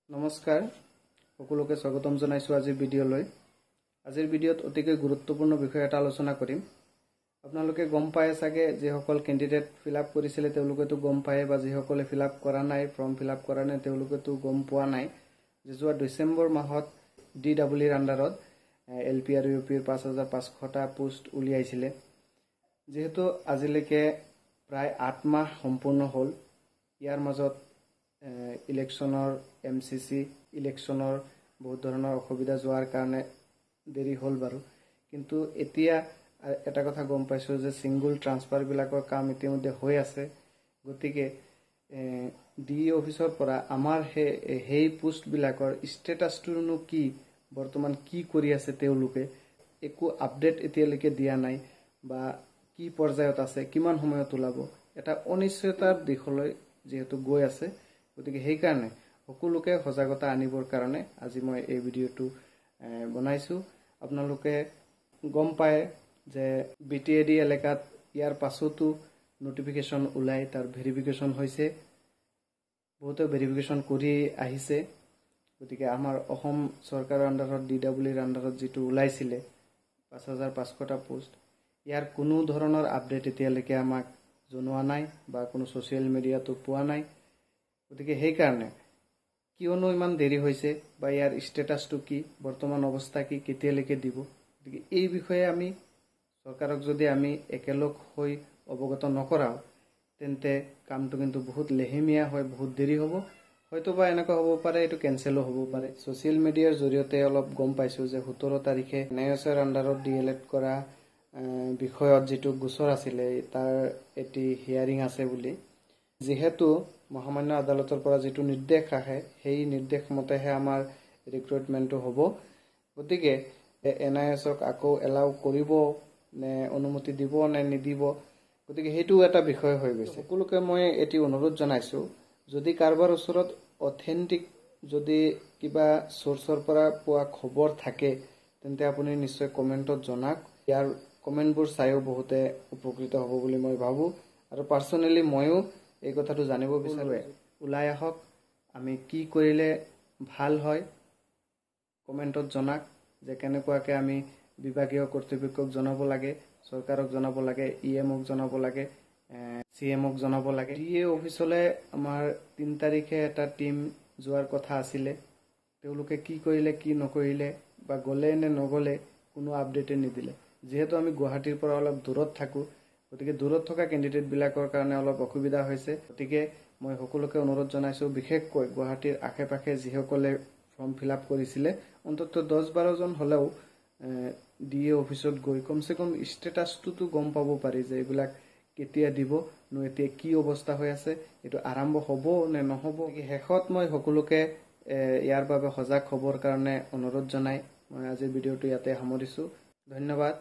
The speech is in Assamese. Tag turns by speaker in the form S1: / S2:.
S1: নমস্কাৰ সকলোকে স্বাগতম জনাইছো আজিৰ ভিডিঅ'লৈ। আজিৰ ভিডিঅ'ত অতিকৈ গুৰুত্বপূৰ্ণ বিষয় এটা আলোচনা কৰিম। আপোনালোকে গম পায় চাগে যিসকল কেণ্ডিডেট ফিল আপ কৰিছিলে তেওঁলোকেতো গম পায়, বা যিসকলে ফিল আপ কৰা নাই, ফৰ্ম ফিল আপ কৰা নাই তেওঁলোকেতো গম পোৱা নাই যে যোৱা ডিচেম্বৰ মাহত DWৰ আণ্ডাৰত LP আৰু UPৰ 5500টা পোষ্ট উলিয়াইছিলে। যেহেতু আজিলৈকে প্ৰায় 8 মাহ সম্পূৰ্ণ হ'ল, ইয়াৰ মাজত ইলেকশ্যনৰ MCC ইলেকশ্যনৰ বহুত ধৰণৰ অসুবিধা যোৱাৰ কাৰণে দেৰি হ'ল বাৰু, কিন্তু এতিয়া এটা কথা গম পাইছো যে সিঙ্গল ট্ৰান্সফাৰ বিলাকৰ কাম ইতিমধ্যে হৈ আছে। গতিকে DE অফিচৰ পৰা আমাৰ সেই পোষ্ট বিলাকৰ ষ্টেটাছটোনো কি, বৰ্তমান কি কৰি আছে তেওঁলোকে, একো আপডেট এতিয়ালৈকে দিয়া নাই, বা কি পৰ্যায়ত আছে, কিমান সময়ত ওলাব, এটা অনিশ্চয়তাৰ দিশলৈ যেহেতু গৈ আছে। গতিকে সেই কাৰণে সকলোকে সজাগতা আনিবৰ কাৰণে আজি মই এই ভিডিঅ'টো বনাইছো। আপোনালোকে গম পায় যে BTAD এলেকাত ইয়াৰ পাছতো নোটিফিকেশ্যন ওলাই তাৰ ভেৰিফিকেশ্যন হৈছে, বহুতে ভেৰিফিকেশ্যন কৰি আহিছে। গতিকে আমাৰ অসম চৰকাৰৰ আণ্ডাৰত DWৰ আণ্ডাৰত যিটো ওলাইছিলে 5500টা পোষ্ট, ইয়াৰ কোনো ধৰণৰ আপডেট এতিয়ালৈকে আমাক জনোৱা নাই বা কোনো ছ'চিয়েল মিডিয়াতো পোৱা নাই। গতিকে সেইকাৰণে কিয়নো ইমান দেৰি হৈছে, বা ইয়াৰ ষ্টেটাছটো কি, বৰ্তমান অৱস্থা কি, কেতিয়ালৈকে দিব, গতিকে এই বিষয়ে আমি চৰকাৰক যদি আমি একেলগ হৈ অৱগত নকৰাও তেন্তে কামটো কিন্তু বহুত লেহেমীয়া হয়, বহুত দেৰি হ'ব। হয়তোবা এনেকুৱা হ'ব পাৰে এইটো কেনচেলো হ'ব পাৰে। ছ'চিয়েল মিডিয়াৰ জৰিয়তে অলপ গম পাইছোঁ যে 17 তাৰিখে NIOSৰ আণ্ডাৰত DLED কৰা বিষয়ত যিটো গোচৰ আছিলে তাৰ এটি হিয়াৰিং আছে বুলি। যিহেতু মহামান্য আদালতৰ পৰা যিটো নিৰ্দেশ আহে সেই নিৰ্দেশ মতেহে আমাৰ ৰিক্ৰুটমেণ্টটো হ'ব। গতিকে NIOSক আকৌ এলাউ কৰিব নে অনুমতি দিব নে নিদিব, গতিকে সেইটো এটা বিষয় হৈ গৈছে। সকলোকে মই এটি অনুৰোধ জনাইছোঁ, যদি কাৰোবাৰ ওচৰত অথেণ্টিক যদি কিবা চ'ৰ্চৰ পৰা পোৱা খবৰ থাকে তেন্তে আপুনি নিশ্চয় কমেণ্টত জনাওক। ইয়াৰ কমেণ্টবোৰ চাইও বহুতে উপকৃত হ'ব বুলি মই ভাবোঁ, আৰু পাৰ্চনেলি ময়ো এই কথাটো জানিব বিচাৰোঁ। ওলাই আহক, আমি কি কৰিলে ভাল হয় কমেণ্টত জনাওক, যে কেনেকুৱাকৈ আমি বিভাগীয় কৰ্তৃপক্ষক জনাব লাগে, চৰকাৰক জনাব লাগে, EMক জনাব লাগে, CMক জনাব লাগে। DA অফিচলৈ আমাৰ 3 তাৰিখে এটা টিম যোৱাৰ কথা আছিলে, তেওঁলোকে কি কৰিলে কি নকৰিলে, বা গ'লে নে নগ'লে কোনো আপডেটে নিদিলে। যিহেতু আমি গুৱাহাটীৰ পৰা অলপ দূৰত থাকোঁ, গতিকে দূৰত থকা কেণ্ডিডেটবিলাকৰ কাৰণে অলপ অসুবিধা হৈছে। গতিকে মই সকলোকে অনুৰোধ জনাইছোঁ, বিশেষকৈ গুৱাহাটীৰ আশে পাশে যিসকলে ফৰ্ম ফিল আপ কৰিছিলে অন্ততঃ 10-12 জন হ'লেও DA অফিচত গৈ কমচে কম ষ্টেটাছটোতো গম পাব পাৰি যে এইবিলাক কেতিয়া দিব, এতিয়া কি অৱস্থা হৈ আছে, এইটো আৰম্ভ হ'ব নে নহ'ব। শেষত মই সকলোকে ইয়াৰ বাবে সজাগ হ'বৰ কাৰণে অনুৰোধ জনাই মই আজিৰ ভিডিঅ'টো ইয়াতে সামৰিছোঁ। ধন্যবাদ।